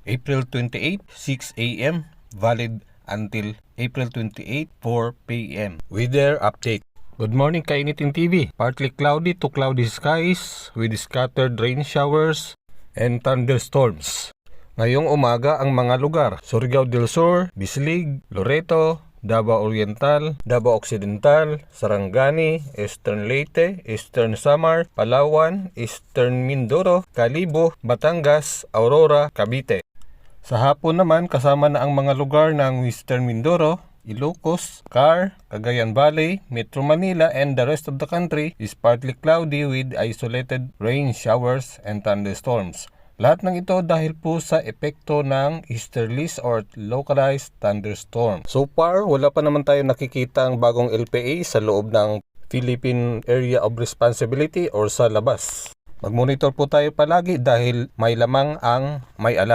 April 28, 6 a.m. valid until April 28, 4 p.m. Weather update. Good morning, Kainiting TV. Partly cloudy to cloudy skies with scattered rain showers and thunderstorms. Ngayong umaga ang mga lugar: Surigao del Sur, Bislig, Loreto, Davao Oriental, Davao Occidental, Sarangani, Eastern Leyte, Eastern Samar, Palawan, Eastern Mindoro, Calibo, Batangas, Aurora, Cavite. Sa hapon naman, kasama na ang mga lugar ng Western Mindoro, Ilocos, Car, Cagayan Valley, Metro Manila, and the rest of the country is partly cloudy with isolated rain showers and thunderstorms. Lahat ng ito dahil po sa epekto ng easterlies or localized thunderstorm. So far, wala pa naman tayo nakikita ang bagong LPA sa loob ng Philippine Area of Responsibility or sa labas. Mag-monitor po tayo palagi dahil may lamang ang may alam.